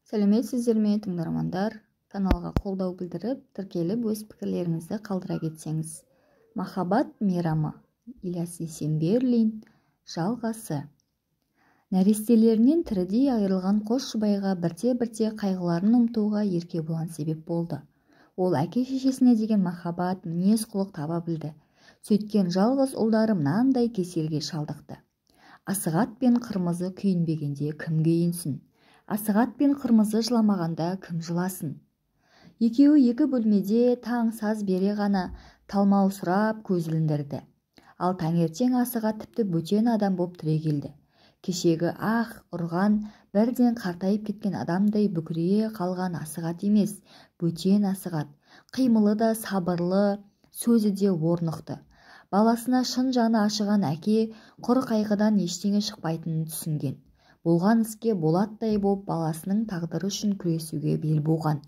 Сәлеметсіздер ме, тыңдармандар? Каналға қолдау білдіріп, тіркеліп, өз пікірлеріңізді қалдыра кетсеңіз. Махаббат мейрамы. Ильяс Есенберлин. Жалғасы. Нәрестелерінен тірідей айырылған қос жұбайға бірте-бірте қайғыларын ұмытуға Еркебұлан себеп болды. Ол әке-шешесіне деген махаббат, мінез-құлық таба білді. Сөйткен жалғыз ұлдары мынандай кеселге шалдықты. Асығат пен қырмызы күйінбегенде кім күйінсін? Асығат пен қырмызы жыламағанда кім жыласын? Екеуі екі бөлмеде таң саз бере ғана талмаусырап көз іліндірді. Ал таңертең Асығат тіпті бөтен адам боп түрегелді. Кешегі ұрған бірден қартайып кеткен адамдай бүкірие қалған Асығат емес, бөтен Асығат. Қимылы да сабырлы, сөзі де орнықты. Баласына шын жаны ашыған әке құр қайғыдан ештеңе шықпайтынын түсінген. Болған іске болаттай боп баласының тағдыры үшін күресуге бел буған.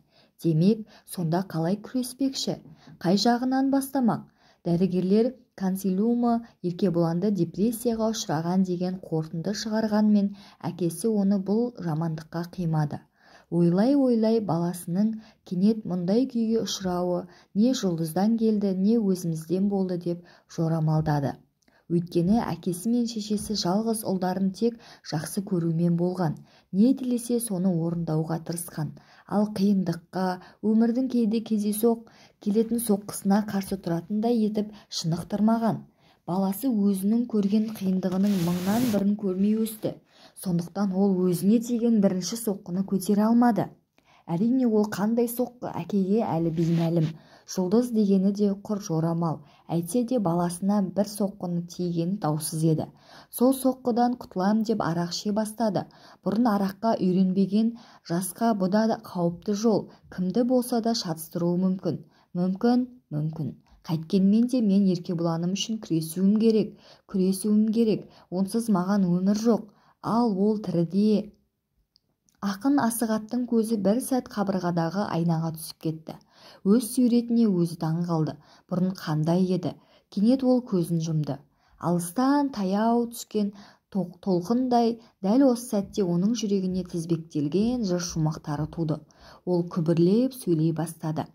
Демек, сонда қалай күреспекші? Қай жағынан бастамақ? Дәрігерлер консилиумы Еркебұланды депрессияға ұшыраған деген қорытынды шығарғанмен, әкесі оны бұл жамандыққа қимады. Ойлай-ойлай баласының кенет мұндай күйге ұшырауы не жұлдыздан келді, не өзімізден болды деп жорамалдады. Өйткені әкесі мен шешесі жалғыз ұлдарын тек жақсы көрумен болған, не тілесе соны орындауға тырысқан. Ал қиындыққа, өмірдің кейде кездейсоқ келетін соққысына қарсы тұратындай етіп шынықтырмаған. Баласы өзінің көрген қиындығының мыңнан бірін көрмей өсті. Сондықтан ол өзіне тиген бірінші соққыны көтере алмады. Әрине, ол қандай соққы әкеге әлі беймәлім. Жұлдыз дегені де құр жорамал. Әйтсе де баласына бір соққыны тигені даусыз еді. Сол соққыдан құтылам деп арақ іше бастады. Бұрын араққа үйренбеген жасқа бұл да қауіпті жол. Кімді болса да шатыстыруы мүмкін. Мүмкін. Қайткенмен де мен Еркебұланым үшін күресуім керек. Онсыз маған өмір жоқ. Ал ол тіріде. Ақын Асығаттың көзі бір сәт қабырғадағы айнаға түсіп кетті. Өз суретіне өзі таң қалды. Бұрын қандай еді? Кенет ол көзін жұмды. Алыстан таяу түскен толқындай дәл осы сәтте оның жүрегіне тізбектелген жыр шумақтары туды. Ол күбірлеп сөйлей бастады.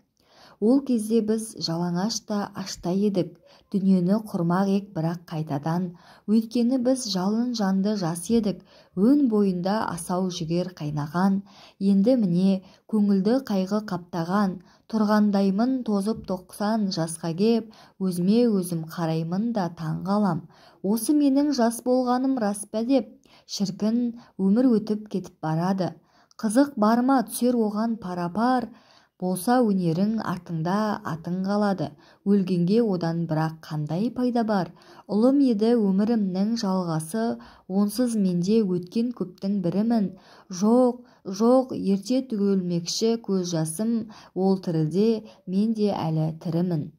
Ол кезде біз жалаңаш та ашта едік. Дүниені құрмақ ек бірақ қайтадан. Өйткені біз жалын жанды жас едік. Өн бойында асау жігер қайнаған. Енді міне көңілді қайғы қаптаған. Тұрғандаймын тозып 90 жасқа кеп, өзіме өзім қараймын да таң қалам. Осы менің жас болғаным рас па деп, шіркін өмір өтіп кетіп барады. Қызық бар ма түсер оған пара-пар, болса өнерің артыңда атың қалады. Өлгенге одан бірақ қандай пайда бар? Ұлым еді өмірімнің жалғасы, онсыз менде өткен көптің бірімін. Жоқ, ерте төгілмекші көз жасым, ол тіріде, мен де әлі тірімін.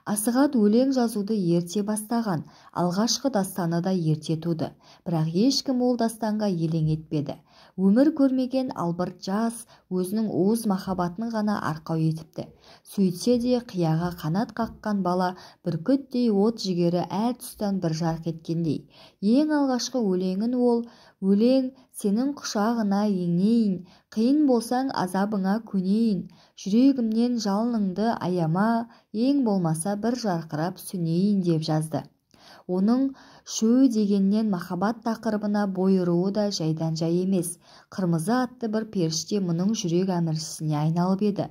Асығат өлең жазуды ерте бастаған, алғашқы дастаны да ерте туды. Бірақ ешкім ол daстанға елең етпеді. Өмір көрмеген албырт жас өзінің уыз махаббатын ғана арқау етіпті. Сөйтсе де қияға қанат қаққан бала бүркіттей от жігері әр тұстан бір жарқ еткендей. Ең алғашқы өлеңін ол, өлең сенің құшағына енейін, қиын болсаң азабыңа көнейін, жүрегімнен жалыныңды аяма, ең болмаса бір жарқырап сөнейін деп жазды. Оның шөу дегеннен махаббат тақырыбына бой ұруы да жайдан жай емес. Қырмызы атты бір періште мұның жүрек әміршісіне айналып еді.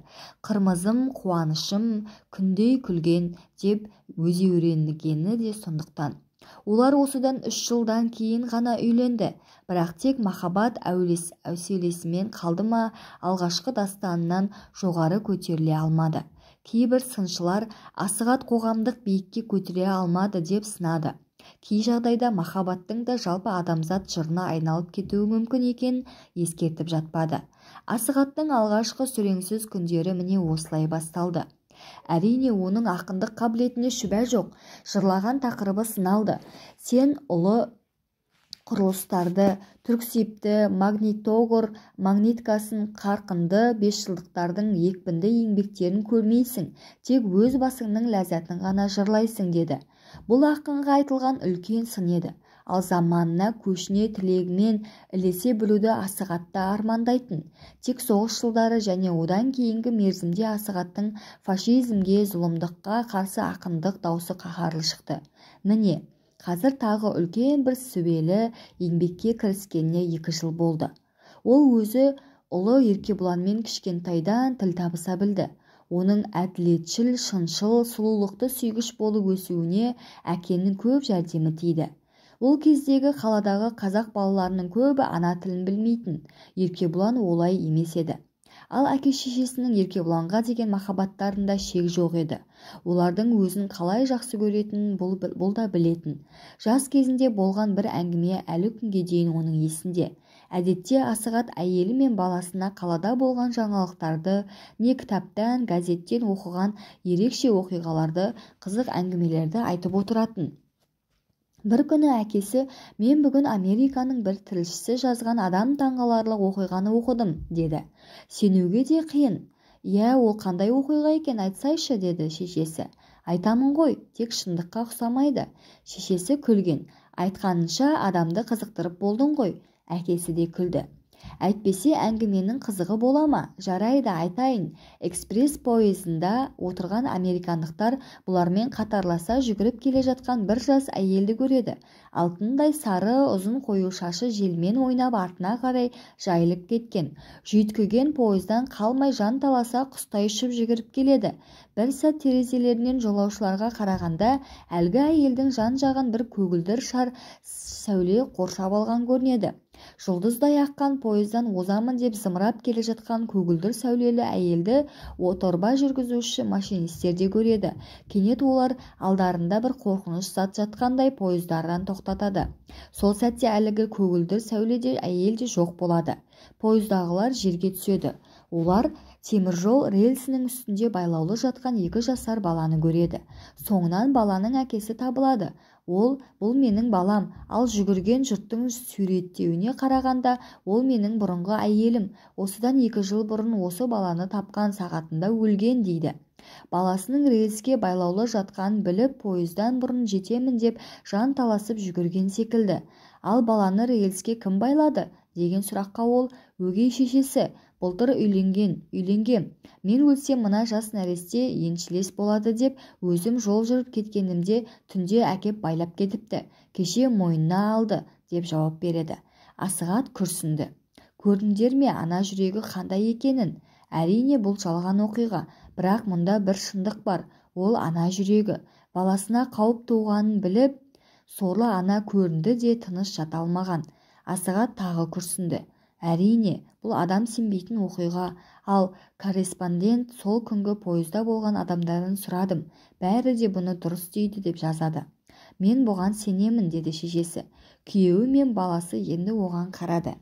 Қырмызым, қуанышым, күндей күлген деп өзеуренгені де сондықтан. Олар осыдан 3 жылдан кейін ғана үйленді. Бірақ тек махаббат әуселесімен қалды ма, алғашқы дастанынан жоғары көтеріле алмады. Кейбір сыншылар Асығат қоғамдық биікке көтере алмады деп сынады. Кей жағдайда махаббаттың да жалпы адамзат жырына айналып кетуі мүмкін екенін ескертіп жатпады. Асығаттың алғашқы сүреңсіз күндері міне осылай басталды. Әрине, оның ақындық қабілетіне шүбә жоқ. Жырлаған тақырыбы сыналды. Сен ұлы құрылыстарды, түрксипті, магнитогор, магниткасын, қарқынды 5 жылдықтардың екпінді еңбектерін көрмейсің, тек өз басыңның ләззатын ғана жырлайсың деді. Бұл ақынға айтылған үлкен сын еді. ал заманына көшіне тілегімен ілесе білуді Асығатта армандайтын. Тек соғыс жылдары және одан кейінгі мерзімде Асығаттың фашизмге, зұлымдыққа қарсы ақындық даусы қаһарлы шықты. Міне, қазір тағы үлкен бір сүбелі еңбекке кіріскеніне 2 жыл болды. Ол өзі ұлы Еркебұланмен кішкентайдан тіл табыса білді. Оның әділетшіл, шыншыл, сұлулықты сүйгіш болып өсуіне әкенің көп жәрдемі тиді. Ол кездегі қаладағы қазақ балаларының көбі ана тілін білмейтін. Еркебұлан олай емес еді. Ал әке-шешесінің Еркебұланға деген махаббаттарында шек жоқ еді. Олардың өзін қалай жақсы көретінін бұл да білетін. Жас кезінде болған бір әңгіме әлі күнге дейін оның есінде. Әдетте Асығат әйелі мен баласына қалада болған жаңалықтарды, не кітаптан, газеттен оқыған ерекше оқиғаларды, қызық әңгімелерді айтып отыратын. Бір күні әкесі, мен бүгін Американың бір тілшісі жазған адам таңғаларлық оқиғаны оқыдым, деді. Сенуге де қиын. Иә, ол қандай оқиға екен, айтсайшы, деді шешесі. Айтамын ғой, тек шындыққа ұқсамайды. Шешесі күлген. Айтқанынша адамды қызықтырып болдың ғой. Әкесі де күлді. Әйтпесе әңгіменің қызығы бола ма? Жарайды, айтайын. Экспресс пойызында отырған американдықтар бұлармен қатарласа жүгіріп келе жатқан бір жас әйелді көреді. Алтындай сары, ұзын қою шашы желмен ойнап артына қарай жайылып кеткен. Жүйткіген пойыздан қалмай жан таласа құстай ұшып жүгіріп келеді. Бір сәт терезелерінен жолаушыларға қарағанда әлгі әйелдің жан-жағын бір көгілдір шар сәуле қоршап алған көрінеді. Жұлдыздай аққан пойыздан озамын деп зымырап келе жатқан көгілдір сәулелі әйелді оторба жүргізуші машинистер де көреді. Кенет олар алдарында бір қорқыныш зат жатқандай пойыздардан тоқтатады. Сол сәтте әлгі көгілдір сәуледе әйел де жоқ болады. Пойыздағылар жерге түседі. Олар теміржол рельсінің үстінде байлаулы жатқан 2 жасар баланы көреді. Соңынан баланың әкесі табылады. Бұл менің балам, ал жүгірген жұрттың суреттеуіне қарағанда ол менің бұрынғы әйелім. Осыдан 2 жыл бұрын осы баланы тапқан сағатында өлген, дейді. Баласының рельске байлаулы жатқанын біліп, пойыздан бұрын жетемін деп жан таласып жүгірген секілді. Ал баланы рельске кім байлады? Деген сұраққа ол, өгей шешесі, былтыр үйленгем. Мен өлсем мына жас нәресте еншілес болады деп өзім жол жүріп кеткенімде түнде әкеп байлап кетіпті. Кеше мойнына алды, деп жауап береді. Асығат күрсінді. Көрдіңдер ме ана жүрегі қандай екенін? Әрине бұл жалған оқиға, бірақ мұнда бір шындық бар. Ол ана жүрегі. Баласына қауіп туғанын біліп, сорлы ана көрінді де тыныш жата алмаған. Асығат тағы күрсінді. Әрине, бұл адам сенбейтін оқиға. Ал корреспондент сол күнгі пойызда болған адамдардан сұрадым. Бәрі де бұны дұрыс дейді деп жазады. Мен бұған сенемін, деді шешесі. Күйеуі мен баласы енді оған қарады.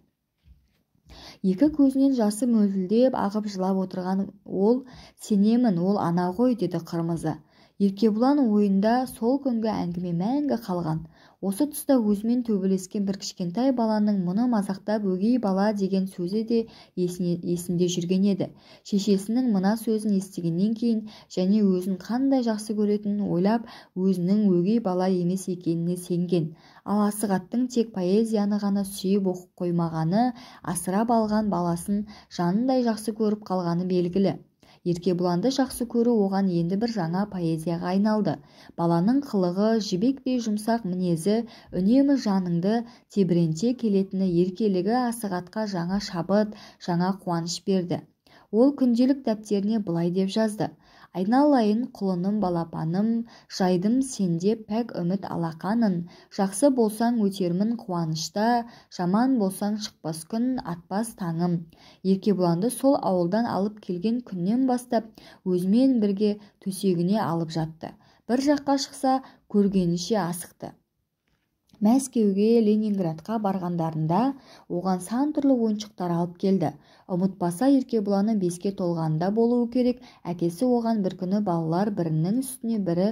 2 көзінен жасы мөлтілдеп ағып жылап отырған ол, сенемін, ол ана ғой, деді қырмызы. Еркебұлан ойында сол күнгі әңгіме мәңгі қалған. Осы тұста өзімен төбелескен бір кішкентай баланың мұны мазақтап өгей бала деген сөзі де есінде жүрген еді. Шешесінің мына сөзін естігеннен кейін және өзін қандай жақсы көретінін ойлап, өзінің өгей бала емес екеніне сенген. Ал Асығаттың тек поэзияны ғана сүйіп оқып қоймағаны, асырап алған баласын жанындай жақсы көріп қалғаны белгілі. Еркебұланды жақсы көру оған енді бір жаңа поэзияға айналды. Баланың қылығы, жібектей жұмсақ мінезі, үнемі жаныңды тебіренте келетіні, еркелігі Асығатқа жаңа шабыт, жаңа қуаныш берді. Ол күнделік дәптеріне былай деп жазды. Айналайын құлыным балапаным, жайдым сенде пәк үміт алақанын. Жақсы болсаң өтермін қуанышта, жаман болсаң шықпас күн, атпас таңым. Еркебұланды сол ауылдан алып келген күннен бастап өзімен бірге төсегіне алып жатты. Бір жаққа шықса көргенінше асықты. Мәскеуге, Ленинградқа барғандарында оған сан түрлі ойыншықтар алып келді. Ұмытпаса Еркебұланы 5-ке толғанда болуы керек. Әкесі оған бір күні балалар бірінің үстіне бірі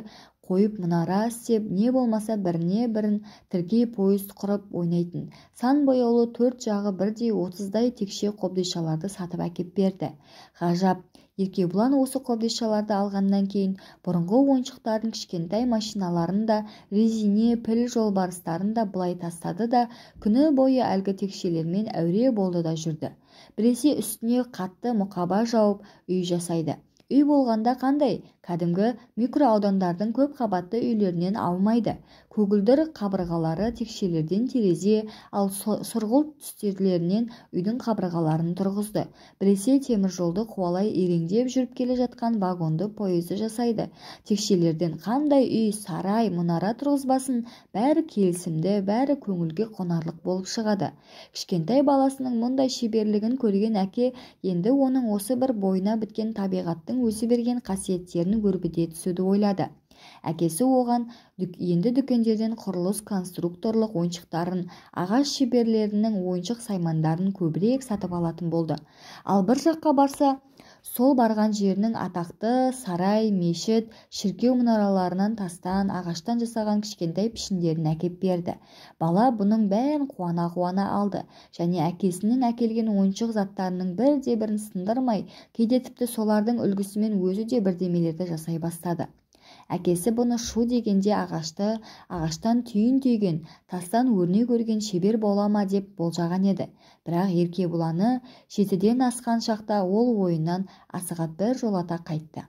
қойып мұнара істеп, не болмаса біріне бірін тіркей пойыз құрып ойнайтын. Сан бояулы 4 жағы бірдей 30-дай текше қобдишаларды сатып әкеп берді. Ғажап, Еркебұлан осы қобдишаларды алғаннан кейін бұрынғы ойыншықтардың кішкентай машиналарын да, резине піл жолбарыстарын да былай тастады да күні бойы әлгі текшелермен әуре болды да жүрді. Біресе үстіне қатты мұқаба жауып үй жасайды. Үй болғанда қандай? Кәдімгі микроаудандардың көп қабатты үйлерінен аумайды. Көгілдір қабырғалары текшелерден терезе, ал сұрғылт түстерлерінен үйдің қабырғаларын тұрғызды. Біресе темір жолды қуалай иреңдеп жүріп келе жатқан вагонды пойызды жасайды. Текшелерден қандай үй, сарай, мұнара тұрғызбасын, бәрі келісімді, бәрі көңілге қонарлық болып шығады. Кішкентай баласының мұндай шеберлігін көрген әке енді оның осы бір бойына біткен табиғаттың өзі берген қасиеттерін өрбіте түсуді ойлады. Әкесі оған енді дүкендерден құрылыс конструкторлық ойыншықтарын, ағаш шеберлерінің ойыншық саймандарын көбірек сатып алатын болды. Ал бір жаққа барса, сол барған жерінің атақты сарай, мешіт, шіркеу мұнараларынан тастан, ағаштан жасаған кішкентай пішіндерін әкеп берді. Бала бұның бәрін қуана-қуана алды, және әкесінің әкелген ойыншық заттарының бірде-бірін сындырмай, кейде тіпті солардың үлгісімен өзі де бірдемелерді жасай бастады. Әкесі бұны шу дегенде ағаштан түйін түйген, тастан өрнек өрген шебер бола ма деп болжаған еді. Бірақ Еркебұланы 7-ден асқан шақта ол ойынан Асығат бір жолата қайтты.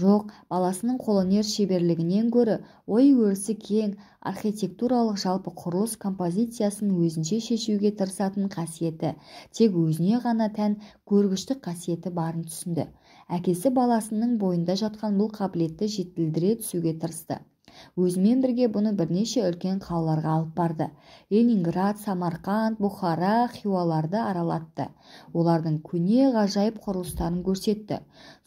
Жоқ, баласының қолөнер шеберлігінен гөрі ой-өрісі кең, архитектуралық жалпы құрылыс композициясын өзінше шешуге тырысатын қасиеті, тек өзіне ғана тән көргіштік қасиеті барын түсінді. Әкесі баласының бойында жатқан бұл қабілетті жетілдіре түсуге тырысты. Өзімен бірге бұны бірнеше үлкен қалаларға алып барды. Ленинград, Самарқанд, Бұхара, Хиуаларды аралатты. Олардың көне ғажайып құрылыстарын көрсетті.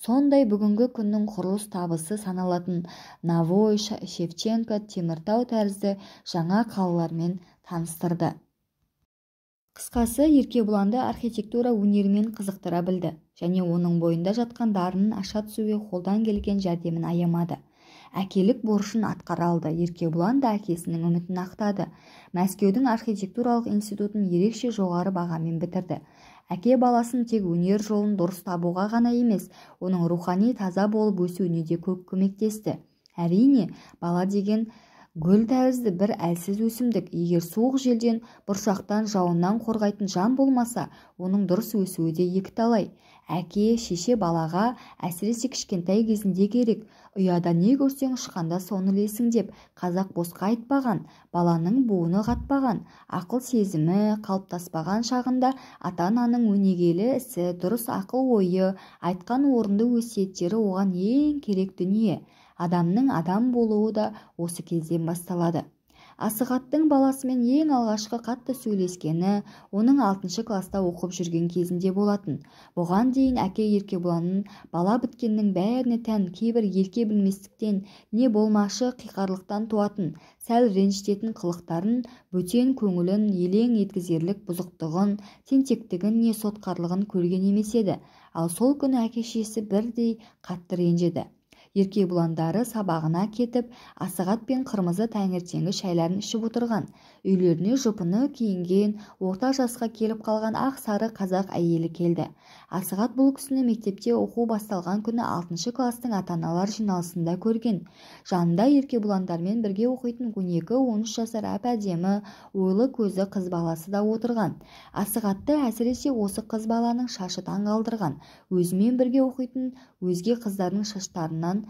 Сондай бүгінгі күннің құрылыс табысы саналатын Навой, Шевченко, Теміртау тәрізді жаңа қалалармен таныстырды. Қысқасы, Еркебұланды архитектура өнерімен қызықтыра білді, және оның бойында жатқан дарынын аша түсуге қолдан келген жәрдемін аямады. Әкелік борышын атқара алды. Еркебұлан да әкесінің үмітін ақтады. Мәскеудің архитектуралық институтын ерекше жоғары бағамен бітірді. Әке баласын тек өнер жолын дұрыс табуға ғана емес, оның рухани таза болып өсуіне де көп көмектесті. Әрине, бала деген гүл тәрізді бір әлсіз өсімдік. Егер суық желден, бұршақтан, жауыннан қорғайтын жан болмаса, оның дұрыс өсуі де екіталай. Әке, шеше балаға әсіресе кішкентай кезінде керек. Ұяда не көрсең ұшқанда соны ілесің деп қазақ босқа айтпаған, баланың буыны қатпаған, ақыл сезімі қалыптаспаған шағында ата-ананың өнегелі ісі, дұрыс ақыл ойы, айтқан орынды өсиеттері оған ең керек дүние. Адамның адам болуы да осы кезден басталады. Асығаттың баласымен ең алғашқы қатты сөйлескені оның 6 класста оқып жүрген кезінде болатын. Бұған дейін әке Еркебұланның бала біткеннің бәріне тән кейбір ерке білместіктен, не болмашы қиқарлықтан туатын, сәл ренжітетін қылықтарын, бөтен көңілін, елең еткізерлік бұзықтығын, тентектігін не сотқарлығын көрген емес еді. Ал сол күні әке-шешесі бірдей қатты ренжіді. Еркебұландары сабағына кетіп, Асығат пен қырмызы таңертеңгі шайларын ішіп отырған. Үйлеріне жұпыны киінген, орта жасқа келіп қалған ақ сары қазақ әйелі келді. Асығат бұл кісіні мектепте оқу басталған күні 6 кластың ата-аналар жиналысында көрген. Жанында Еркебұландармен бірге оқитын 12-13 жасар әп-әдемі, ойлы көзі қыз баласы да отырған. Асығатты әсіресе осы қыз баланың шашы таң қалдырған. Өзімен бірге оқитын өзге қыздардың шаштарынан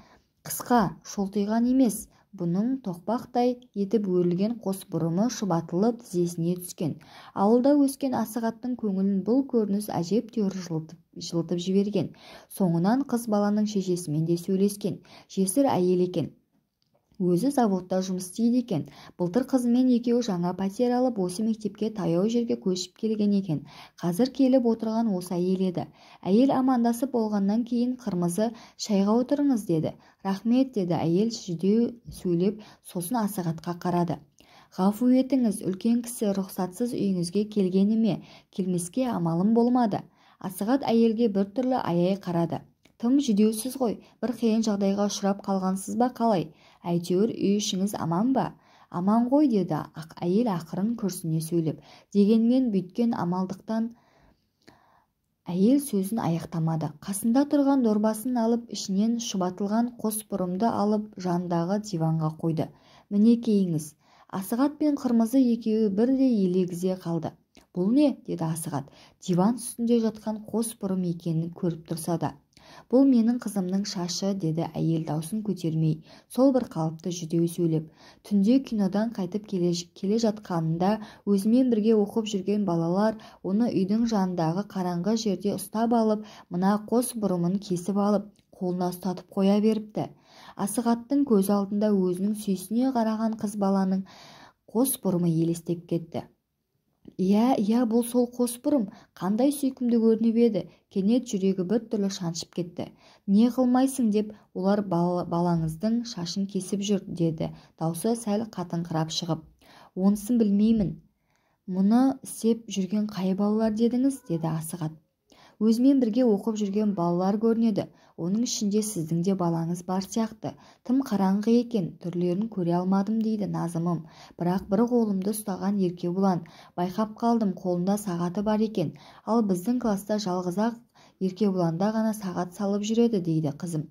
қысқа, шолтиған емес, бұның тоқпақтай етіп өрілген қос бұрымы шұбатылып тізесіне түскен. Ауылда өскен Асығаттың көңілін бұл көрініс әжептәуір жылытып жіберген. Соңынан қыз баланың шешесімен де сөйлескен. Жесір әйел екен. Өзі заводта жұмыс істейді екен. Былтыр қызымен екеуі жаңа пәтер алып, осы мектепке таяу жерге көшіп келген екен. Қазір келіп отырған осы әйел еді. Әйел амандасып болғаннан кейін қырмызы шайға отырыңыз деді. Рахмет деді әйел жүдеу сөйлеп, сосын Асығатқа қарады. Ғафу етіңіз, үлкен кісі рұқсатсыз үйіңізге келгеніме, келмеске амалым болмады. Асығат әйелге біртүрлі аяй қарады. Тым жүдеусіз ғой, бір қиын жағдайға ұшырап қалғансыз ба қалай? Әйтеуір үй ішіңіз аман ба? Аман ғой деді әйел ақырын күрсіне сөйлеп. Дегенмен бүйткен амалдықтан Әйел сөзін аяқтамады. Қасында тұрған дорбасын алып, ішінен шұбатылған қос бұрымды алып, жандағы диванға қойды. Мінекейіңіз. Асығат пен Қырмызы екеуі бірдей елегізе қалды. Бұл не? Деді Асығат. Диван үстінде жатқан қос бұрым екенін көріп тұрса да. Бұл менің қызымның шашы, деді әйел даусын көтермей, сол бір қалыпты жүдеу сөйлеп. Түнде кинодан қайтып келе жатқанында өзімен бірге оқып жүрген балалар оны үйдің жанындағы қараңғы жерде ұстап алып, мына қос бұрымын кесіп алып, қолына ұстатып қоя беріпті. Асығаттың көз алдында өзінің сүйсіне қараған қыз баланың қос бұрымы елестеп кетті. Иә, бұл сол қос бұрым, қандай сүйкімді көрініп еді. Кенет жүрегі бір түрлі шаншып кетті. Не қылмайсың деп, олар балаңыздың шашын кесіп жүр, деді даусы сәл қатыңқырап шығып. Онысын білмеймін. Мұны істеп жүрген қай балалар дедіңіз? Деді Асығат. Өзімен бірге оқып жүрген балалар көрінеді. Оның ішінде сіздің де балаңыз бар сияқты. Тым қараңғы екен, түрлерін көре алмадым, дейді Назымым. Бірақ бір қолымды ұстаған Еркебұлан. Байқап қалдым, қолында сағаты бар екен. Ал біздің класста жалғыз-ақ Еркебұланда ғана сағат салып жүреді, дейді қызым.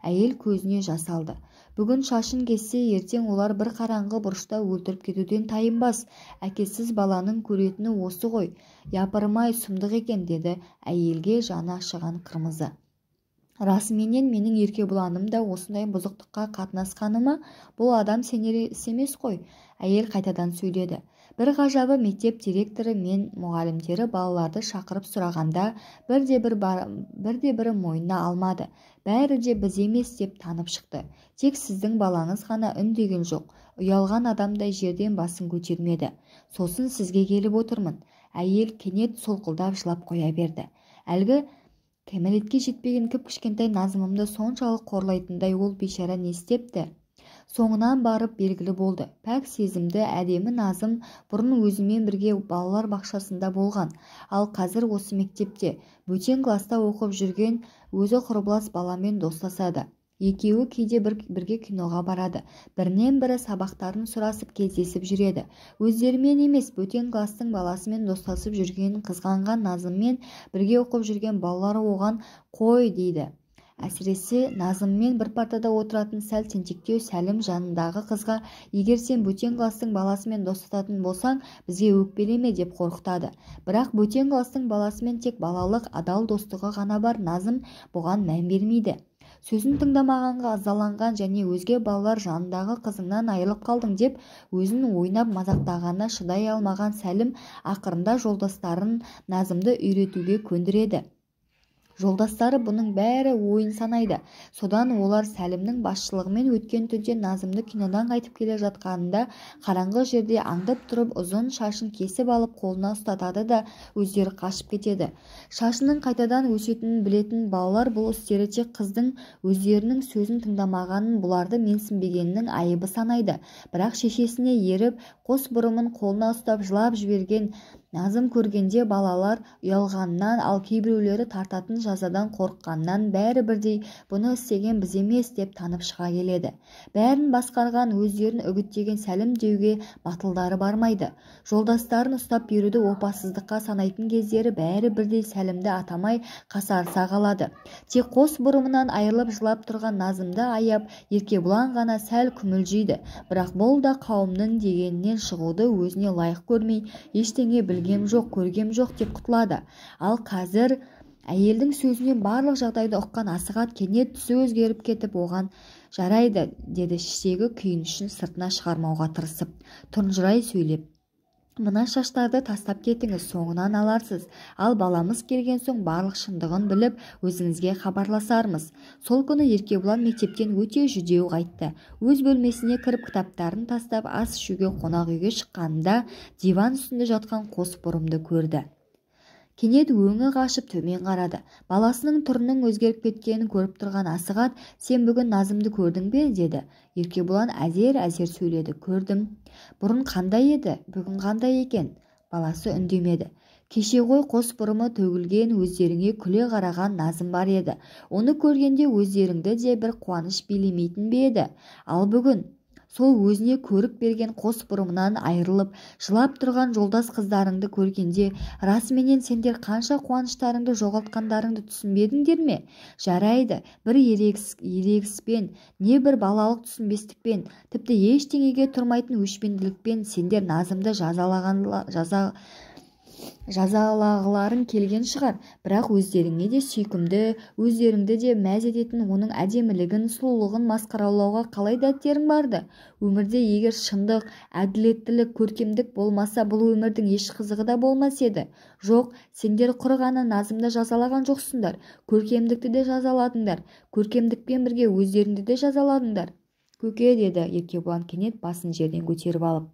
Әйел көзіне жас алды. Бүгін шашын кессе, ертең олар бір қараңғы бұрышта өлтіріп кетуден тайынбас. Әкесіз баланың көретіні осы ғой. Япырмай сұмдық екен, деді әйелге жаны ашыған Қырмызы. Расыменен менің Еркебұланым да осындай бұзықтыққа қатынасқаны ма? Бұл адам сенер емес қой. Әйел қайтадан сөйледі. Бір ғажабы, мектеп директоры мен мұғалімдері балаларды шақырып сұрағанда бірі мойнына алмады. Бәрі де біз емес деп танып шықты. Тек сіздің балаңыз ғана үндеген жоқ. Ұялған адамдай жерден басын көтермеді. Сосын сізге келіп отырмын. Әйел кенет солқылдап жылап қоя берді. Әлгі кәмелетке жетпеген кіп-кішкентай Назымымды соншалық қорлайтындай ол бейшара не істепті? Соңынан барып белгілі болды. Пәк сезімді әдемі Назым бұрын өзімен бірге балалар бақшасында болған. Ал қазір осы мектепте бөтен класста оқып жүрген өзі құрбылас баламен достасады. Екеуі кейде бірге киноға барады. Бірінен бірі сабақтарын сұрасып кездесіп жүреді. Өздерімен емес, бөтен кластың баласымен достасып жүргенін қызғанған Назыммен бірге оқып жүрген балалары оған қой дейді. Әсіресе Назыммен бір партада отыратын сәл тентектеу Сәлім жанындағы қызға, егер сен бөтен кластың баласымен достасатын болсаң, бізге өкпелеме деп қорқытады. Бірақ бөтен кластың баласымен тек балалық адал достығы ғана бар. Назым бұған мән бермейді. Сөзін тыңдамағанға ызаланған және өзге балалар жанындағы қызыңнан айырылып қалдың деп өзін ойнап мазақтағанына шыдай алмаған Сәлім ақырында жолдастарын Назымды үйретуге көндіреді. Жолдастары бұның бәрі ойын санайды. Содан олар Сәлімнің басшылығымен өткен түнде Назымды кинодан қайтып келе жатқанында қараңғы жерде аңдып тұрып ұзын шашын кесіп алып қолына ұстатады да өздері қашып кетеді. Шашының қайтадан өсетінін білетін балалар бұл істері тек қыздың өздерінің сөзін тыңдамағанын, бұларды менсінбегенінің айыбы санайды. Бірақ шешесіне еріп, қос бұрымын қолына ұстап жылап жіберген Назым көргенде балалар ұялғаннан, ал кейбіреулері тартатын жазадан қорыққаннан бәрі бірдей бұны істеген біз емес деп танып шыға келеді. Бәрін басқарған, өздерін үгіттеген Сәлім деуге батылдары бармайды. Жолдастарын ұстап беруді опасыздыққа санайтын кездері бәрі бірдей Сәлімді атамай қасарыса қалады. Тек қос бұрымынан айырылып жылап тұрған Назымды аяп Еркебұлан ғана сәл күмілжиді. Бірақ бұл да қауымның дегенінен шығуды өзіне лайық көрмей, ештеңе білгем жоқ, көргем жоқ деп құтылады. Ал қазір әйелдің сөзінен барлық жағдайды ұққан Асығат кенет түсі өзгеріп кетіп, оған жарайды, деді іштегі күйінішін сыртына шығармауға тырысып, тұнжырай сөйлеп. Мына шаштарды тастап кетіңіз, соңынан аларсыз. Ал баламыз келген соң барлық шындығын біліп, өзіңізге хабарласармыз. Сол күні Еркебұлан мектептен өте жүдеу қайтты. Өз бөлмесіне кіріп кітаптарын тастап ас ішуге қонақ үйге шыққанда диван үстінде жатқан қос бұрымды көрді. Кенет өңі қашып төмен қарады. Баласының түрінің өзгеріп кеткенін көріп тұрған Асығат, сен бүгін Назымды көрдің бе? Деді. Еркебұлан әзер сөйледі. Көрдім. Бұрын қандай еді? Бүгін қандай екен? Баласы үндемеді. Кеше ғой қос бұрымы төгілген, өздеріңе күле қараған Назым бар еді. Оны көргенде өздеріңді де бір қуаныш билемейтін бе еді? Ал бүгін? сол өзіне көрік берген қос бұрымынан айырылып жылап тұрған жолдас қыздарыңды көргенде расыменен сендер қанша қуаныштарыңды жоғалтқандарыңды түсінбедіңдер ме? Жарайды, бір ерегіспен, не бір балалық түсінбестікпен, тіпті ештеңеге тұрмайтын өшпенділікпен сендер Назымды жазалағыларың келген шығар, бірақ өздеріңе де сүйкімді, өздеріңді де мәз ететін оның әдемілігін, сұлулығын масқаралауға қалай дәттерің барды? Өмірде егер шындық, әділеттілік, көркемдік болмаса, бұл өмірдің еш қызығы да болмас еді. Жоқ, сендер құр ғана Назымды жазалаған жоқсыңдар, көркемдікті де жазаладыңдар, көркемдікпен бірге өздеріңді де жазаладыңдар. Көке, деді Еркебұлан кенет басын жерден көтеріп алып.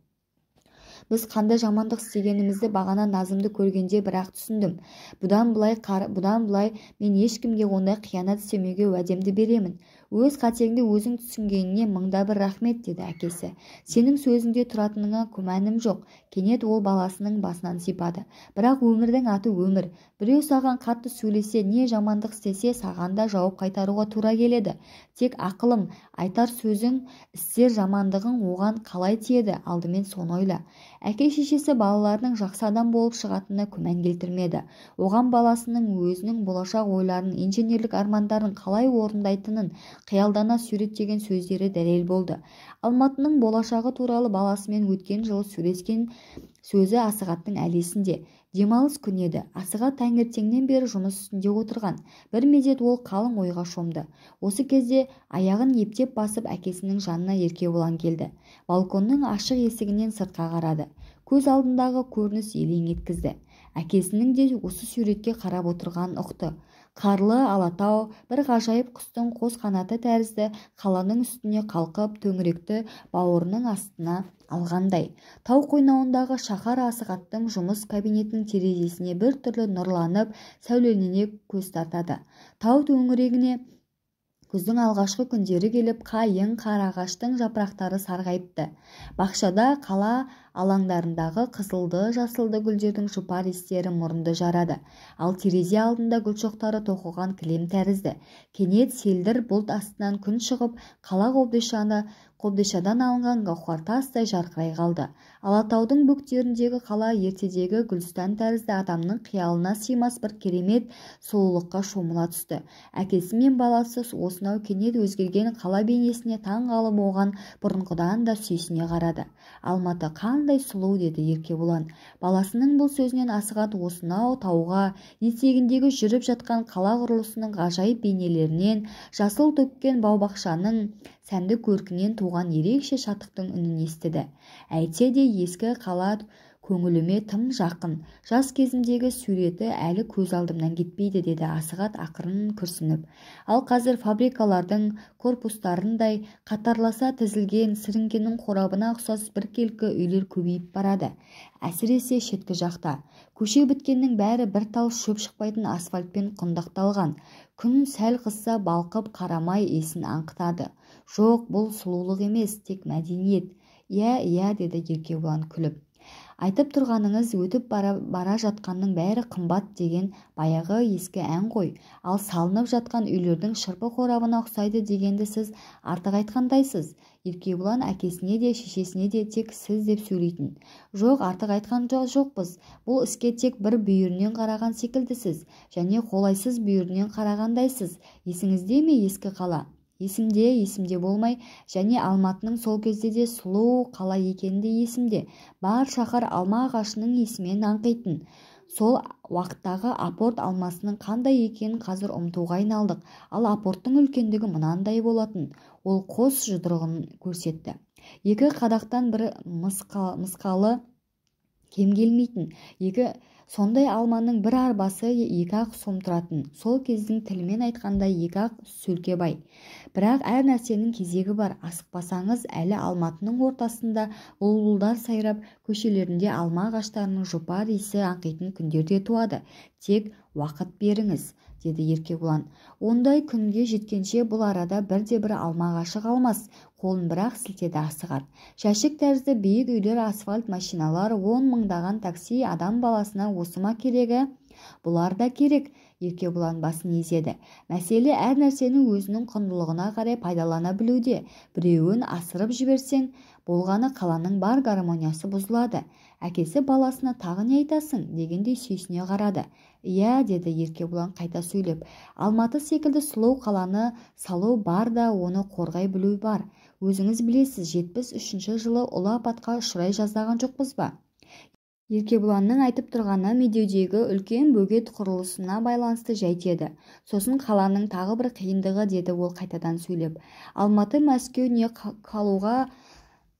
Біз қандай жамандық істегенімізді бағана Назымды көргенде бірақ түсіндім. Бұдан былай мен ешкімге ондай қиянат істемеуге уәдемді беремін. Өз қатеңді өзің түсінгеніңе мыңда бір рахмет, деді әкесі. Сенің сөзіңде тұратыныңа күмәнім жоқ. Кенет ол баласының басынан сипады. Бірақ өмірдің аты өмір. Біреу саған қатты сөйлесе, не жамандық істесе, саған да жауап қайтаруға тура келеді. Тек ақылым, айтар сөзің, істер жамандығың оған қалай тиеді, алдымен соны ойла. Әке-шешесі балаларының жақсы адам болып шығатынына күмән келтірмеді. Оған баласының өзінің болашақ ойларын, инженерлік армандарын қалай орындайтынын қиялдана суреттеген сөздері дәлел болды. Алматының болашағы туралы баласымен өткен жылы сөйлескен сөзі Асығаттың әлі есінде. Демалыс күн еді. Асығат таңертеңнен бері жұмыс үстінде отырған. Бір мезет ол қалың ойға шомды. Осы кезде аяғын ептеп басып әкесінің жанына Еркебұлан келді. Балконның ашық есігінен сыртқа қарады. Көз алдындағы көрініс елең еткізді. Әкесінің де осы суретке қарап отырғанын ұқты. Қарлы алатау бір ғажайып құстың қос қанаты тәрізді қаланың үстіне қалқып, төңіректі бауырының астына алғандай. Тау қойнауындағы шаһар Асығаттың жұмыс кабинетінің терезесіне бір түрлі нұрланып, сәулелене көз тартады. Тау төңірегіне күздің алғашқы күндері келіп, қайың, қарағаштың жапырақтары сарғайыпты. Бақшада қала алаңдарындағы қызылды, жасылды гүлдердің жұпар иістері мұрынды жарады. Ал терезе алдында гүл шоқтары тоқылған кілем тәрізді. Кенет селдір бұлт астынан күн шығып, қала қобдишадан алынған гауһар тастай жарқырай қалды. Алатаудың бөктеріндегі қала ертедегі гүлстан тәрізді адамның қиялына сыймас бір керемет сұлулыққа шомыла түсті. Әкесі мен баласы осынау кенет өзгерген қала бейнесіне таң қалып оған бұрынғыдан да сүйсіне қарады. Алматы қандай сұлу, деді Еркебұлан. Баласының бұл сөзінен Асығат осынау тауға, етегіндегі жүріп жатқан қала құрылысының ғажайып бейнелерінен, жасыл төккен бау-бақшаның сәнді көркінен туған ерекше шаттықтың үнін естіді. Әйтсе де ескі қала көңіліме тым жақын. Жас кезімдегі суреті әлі көз алдымнан кетпейді, деді Асығат ақырын күрсініп. Ал қазір фабрикалардың корпустарындай қатарласа тізілген сіріңкенің қорабына ұқсас біркелкі үйлер көбейіп барады. Әсіресе шеткі жақта. Көше біткеннің бәрі бір тал шөп шықпайтын асфальтпен құндақталған. Күн сәл қысса балқып қарамай есін аңқытады. Жоқ, бұл сұлулық емес, тек мәдениет. Иә, деді Еркебұлан күліп. Айтып тұрғаныңыз өтіп бара жатқанның бәрі қымбат деген баяғы ескі ән ғой. Ал салынып жатқан үйлердің шырпы қорабына ұқсайды дегенді сіз артық айтқандайсыз. Еркебұлан әкесіне де шешесіне де тек сіз деп сөйлейтін. Жоқ, артық айтқан жоқпыз. Бұл іске тек бір бүйірінен қараған секілдісіз, және қолайсыз бүйірінен қарағандайсыз. Есіңізде ме ескі қала? Есімде болмай, және Алматының сол кезде де сұлу қала екені де есімде. Бар шаһар алма ағашының есімен аңқитын. Сол уақыттағы апорт алмасының қандай екенін қазір ұмытуға айналдық. Ал апорттың үлкендігі мынандай болатын. Ол қос жұдырығын көрсетті. Екі қадақтан бір мысқалы кем келмейтін. Сондай алманың бір арбасы екі-ақ сом тұратын. Сол кездің тілімен айтқанда екі-ақ сөлкебай. Бірақ әр нәрсенің кезегі бар. Асықпасаңыз әлі Алматының ортасында бұлбұлдар сайрап, көшелерінде алма ағаштарының жұпар иісі аңқитын күндер де туады. Тек уақыт беріңіз, деді Еркебұлан. Ондай күнге жеткенше бұл арада бірде-бір алма ағашы қалмас. Қолын бірақ сілтеді Асығат. Жәшік тәрізді биік үйлер, асфальт машиналар, 10 мыңдаған такси, адам баласына осы ма керегі? Бұлар да керек. Еркебұлан басын изеді. Мәселе әр нәрсенің өзінің құндылығына қарай пайдалана білуде. Біреуін асырып жіберсең, болғаны қаланың бар гармониясы бұзылады. Әкесі баласына тағы не айтасың дегендей сүйсіне қарады. Иә, деді Еркебұлан қайта сөйлеп. Алматы секілді сұлу қаланы салу бар да оны қорғай білу бар. Өзіңіз білесіз, 73 жылы ұлы апатқа ұшырай жаздаған жоқпыз ба? Еркебұланның айтып тұрғаны медеудегі үлкен бөгет құрылысына байланысты жайт еді. Сосын қаланың тағы бір қиындығы, деді ол қайтадан сөйлеп. Алматы, Мәскеу не Калуға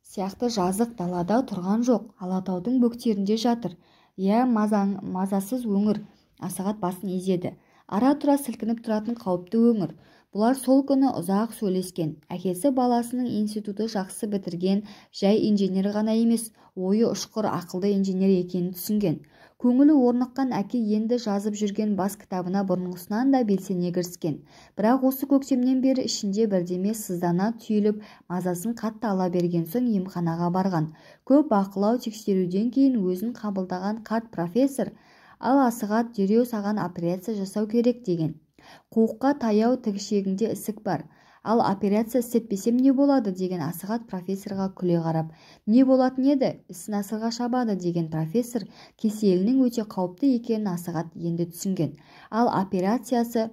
сияқты жазық далада тұрған жоқ, Алатаудың бөктерінде жатыр. Иә, мазасыз өңір. Асығат басын изеді. Ара-тұра сілкініп тұратын қауіпті өңір. Бұлар сол күні ұзақ сөйлескен. Әкесі баласының институты жақсы бітірген, жай инженер ғана емес, ойы ұшқыр, ақылды инженер екенін түсінген. Көңілі орныққан әке енді жазып жүрген бас кітабына бұрынғысынан да белсене кіріскен. Бірақ осы көктемнен бері ішінде бірдеме сыздана түйіліп, мазасын қатты ала берген соң емханаға барған. Көп бақылау тексеруден кейін өзін қабылдаған қарт профессор, ал Асығат дереу саған операция жасау керек деген. Қуыққа таяу тігішегіңде ісік бар. Ал операция істетпесем не болады деген Асығат профессорға күле қарап. Не болатын еді? Ісін асырға шабады деген профессор кеселінің өте қауіпті екенін Асығат енді түсінген. Ал операциясы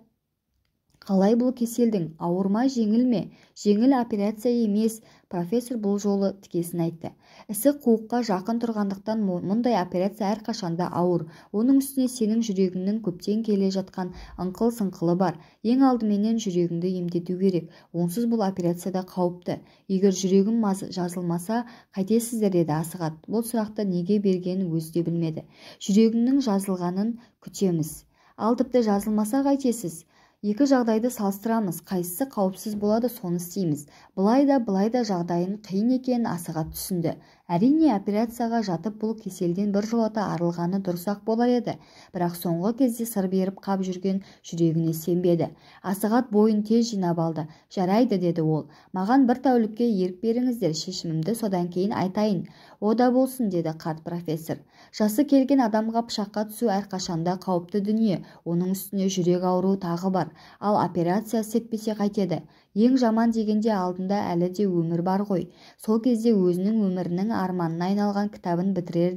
қалай бұл кеселдің? Ауыр ма, жеңіл ме? Жеңіл операция емес, профессор бұл жолы тікесін айтты. Ісік қуыққа жақын тұрғандықтан мұндай операция әрқашанда ауыр. Оның үстіне сенің жүрегіңнің көптен келе жатқан ыңқыл-сыңқылы бар. Ең алдыменен жүрегіңді емдету керек. Онсыз бұл операцияда қауіпті. Егер жүрегім жазылмаса, қайтесіздер, деді Асығат. Бұл сұрақты неге бергенін өзі де білмеді. Жүрегіңнің жазылғанын күтеміз. Ал тіпті жазылмаса қайтесіз? Екі жағдайды салыстырамыз, қайсысы қауіпсіз болады, соны істейміз. Былай да жағдайын қиын екенін Асығат түсінді. Әрине, операцияға жатып бұл кеселден біржолата арылғаны дұрыс-ақ болар еді. Бірақ соңғы кезде сыр беріп қап жүрген жүрегіне сенбеді. Асығат бойын тез жинап алды. Жарайды, деді ол. Маған бір тәулікке ерік беріңіздер, шешімімді содан кейін айтайын. О да болсын, деді қарт профессор. Жасы келген адамға пышаққа түсу әрқашанда қауіпті дүние. Оның үстіне жүрек ауруы тағы бар. Ал операция істетпесе қайтеді? Ең жаман дегенде алдында әлі де өмір бар ғой. Сол кезде өзінің өмірінің арманына айналған кітабын бітірер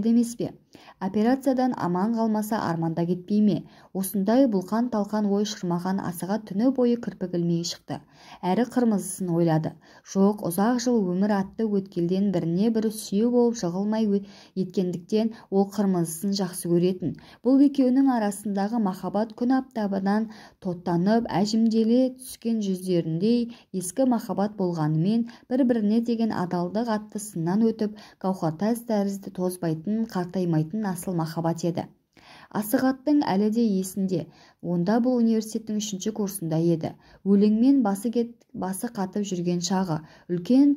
емес пе? Операциядан аман қалмаса арманда кетпей ме? Осындай бұлқан-талқан ой шырмаған Асығат түні бойы кірпік ілмей шықты. Әрі қырмызысын ойлады. Жоқ, ұзақ жыл өмір атты өткелден біріне бірі сүйеу болып жығылмай еткендіктен ол қырмызысын жақсы көретін. Бұл екеуінің арасындағы махаббат күн аптабынан тоттанып, әжімделе түскен жүздеріндей ескі махаббат болғанымен, бір-біріне деген адалдық атты сыннан өтіп, гауһартас тәрізді тозбайтын, қартаймайтын асыл махаббат еді. Асығаттың әлі де есінде. Онда бұл университеттің 3-ші курсында еді. Өлеңмен басы қатып жүрген шағы. Үлкен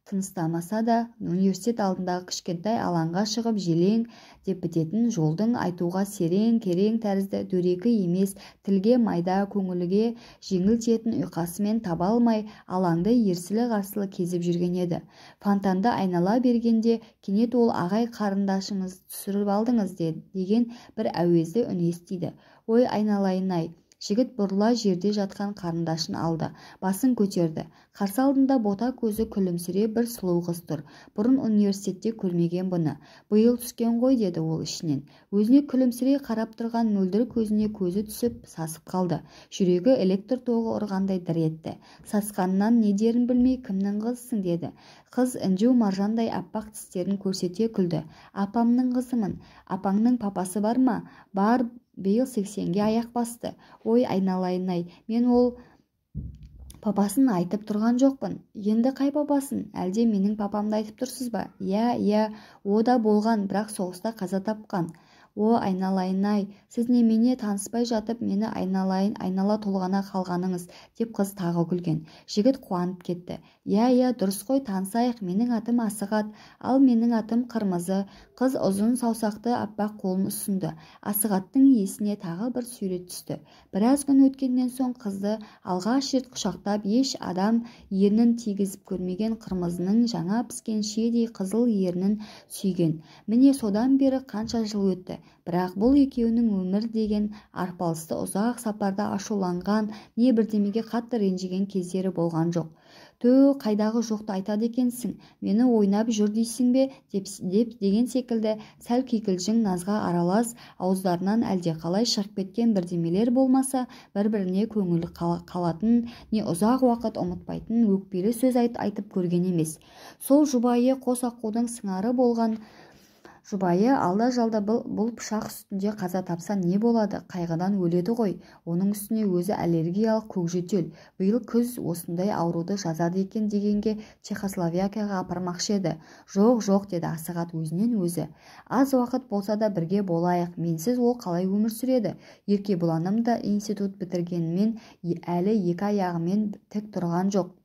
тыныстамаса да, университет алдындағы кішкентай алаңға шығып желең деп бітетін жолдың айтуға серең-керең тәрізді дөрекі емес, тілге майда, көңілге жеңіл тиетін ұйқасымен таба алмай, алаңды ерсілі-қарсылы кезіп жүрген еді. Фонтанды айнала бергенде, кенет ол ағай қарындашыңыз түсіріп алдыңыз деген бір әуезді үн естиді. Ой, айналайын-ай. Жігіт бұрыла жерде жатқан қарындашын алды, басын көтерді. Қарсы алдында бота көзі күлімсіреп бір сұлу қыз тұр. Бұрын университетте көрмеген бұны. Биыл түскен ғой, деді ол ішінен. Өзіне күлімсірей қарап тұрған мөлдір көзіне көзі түсіп сасып қалды. Жүрегі электр тоғы ұрғандай дір етті. Сасқанынан не дерін білмей, кімнің қызысың, деді. Қыз інжу маржандай аппақ тістерін көрсете күлді. Апамның қызымын. Апаңның папасы бар ма? Бар. Биыл 80-ге аяқ басты. Ой, айналайын-ай, мен ол папасын айтып тұрған жоқпын. Енді қай папасын? Әлде менің папамды айтып тұрсыз ба? Иә, о да болған, бірақ соғыста қаза тапқан. О, айналайын-ай, сіз немене таныспай жатып мені айнала толғана қалғаныңыз, деп қыз тағы күлген. Жігіт қуанып кетті. Иә, дұрыс қой, танысайық, менің атым Асығат, ал менің атым Қырмызы. Қыз ұзын саусақты аппақ қолын ұсынды. Асығаттың есіне тағы бір сурет түсті. Біраз күн өткеннен соң қызды алғаш рет құшақтап, еш адам ернін тигізіп көрмеген Қырмызының жаңа піскен шиедей қызыл ернін сүйген. Міне содан бері қанша жыл өтті. бірақ бұл екеуінің өмір деген арпалысты ұзақ сапарда ашуланған не бірдемеге қатты ренжіген кездері болған жоқ. «Тө, қайдағы жоқты айтады екенсің, мені ойнап жүр дейсің бе?» деген секілді сәл кикілжің назға аралас ауыздарынан әлдеқалай шығып кеткен бірдемелер болмаса, бір-біріне көңілі қалатын не ұзақ уақыт ұмытпайтын өкпелі сөз айтып көрген емес. Сол жұбайы қос аққудың сыңары болған жұбайы алда-жалда бұл пышақ үстінде қаза тапса не болады, қайғыдан өледі ғой. Оның үстіне өзі аллергиялық көкжөтел. Биыл күз осындай ауруды жазады екен дегенге Чехословакияға апармақшы еді. Жоқ, деді Асығат өзінен өзі. Аз уақыт болса да бірге болайық. Менсіз ол қалай өмір сүреді? Еркебұланым да институт бітіргенімен әлі екі аяғымен тік тұрған жоқ.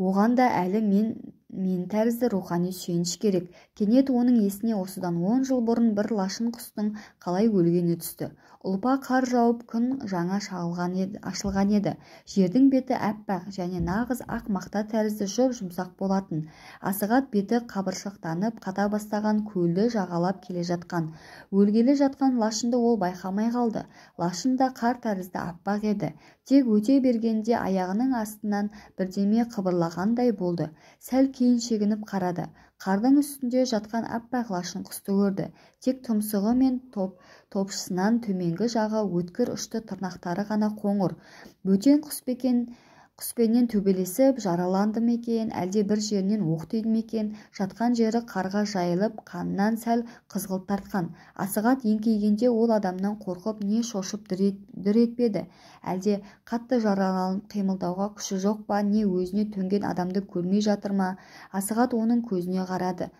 Оған да әлі мен тәрізді рухани сүйеніш керек. Кенет оның есіне осыдан 10 жыл бұрын бір лашын құстың қалай өлгені түсті. Ұлпа қар жауып күн жаңа ашылған еді. Жердің беті әппақ және нағыз ақ мақта тәрізді жұмсақ болатын. Асығат беті қабыршақтанып қата бастаған көлді жағалап келе жатқан. Өлгелі жатқан лашынды ол байқамай қалды. Лашын да қар тәрізді аппақ еді. Тек өте бергенде аяғының астынан бірдеме қыбырлағандай болды. Сәл кейін шегініп қарады. Қардың үстінде жатқан аппақ лашын құсты көрді. Тек тұмсығы мен топшысынан төменгі жағы өткір ұшты тырнақтары ғана қоңыр. Бөтен құспенен төбелесіп жараланды ма екен, әлде бір жерінен оқ тиді ме екен? Жатқан жері қарға жайылып, қанынан сәл қызғылт тартқан. Асығат еңкейгенде ол адамнан қорқып не шошып дүр етпеді. Әлде қатты жараланып қимылдауға күші жоқ па, не өзіне төнген адамды көрмей жатыр ма? Асығат оның көзіне қарады.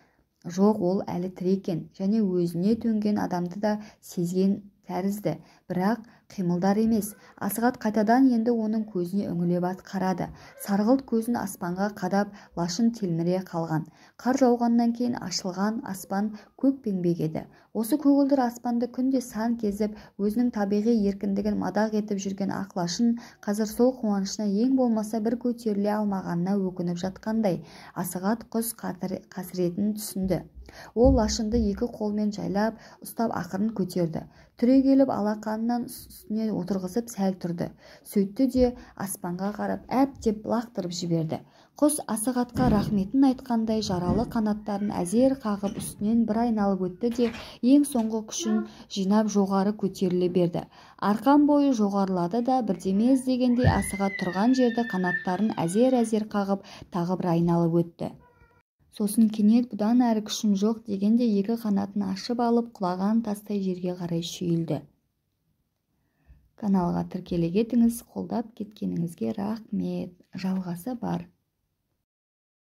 Жоқ, ол әлі тірі екен және өзіне төнген адамды да сезген тәрізді, бірақ қимылдар емес. Асығат қайтадан енді оның көзіне үңіле қарады. Сарғылт көзін аспанға қадап, лашын телміре қалған. Қар жауғаннан кейін ашылған аспан көкпеңбек еді. Осы көгілдір аспанды күнде сан кезіп, өзінің табиғи еркіндігін мадақ етіп жүрген ақ лашын қазір сол қуанышына ең болмаса бір көтеріле алмағанына өкініп жатқандай. Асығат құс қасіретін түсінді. Ол лашынды екі қолмен жайлап ұстап ақырын көтерді. Түрегеліп алақанынан үстіне отырғызып сәл тұрды. Сөйтті де аспанға қарап әп деп лақтырып жіберді. Құс Асығатқа рахметін айтқандай жаралы қанаттарын әзер қағып үстінен бір айналып өтті де ең соңғы күшін жинап жоғары көтеріле берді. Арқан бойы жоғарылады да бірдеме іздегендей Асығат тұрған жерді қанаттарын әзер қағып тағы бір айналып өтті. Сосын кенет бұдан әрі күшім жоқ дегенде екі қанатын ашып алып құлаған тастай жерге қарай шүйілді. Каналға тіркеле кетіңіз, қолдап кеткеніңізге рахмет. Жалғасы бар.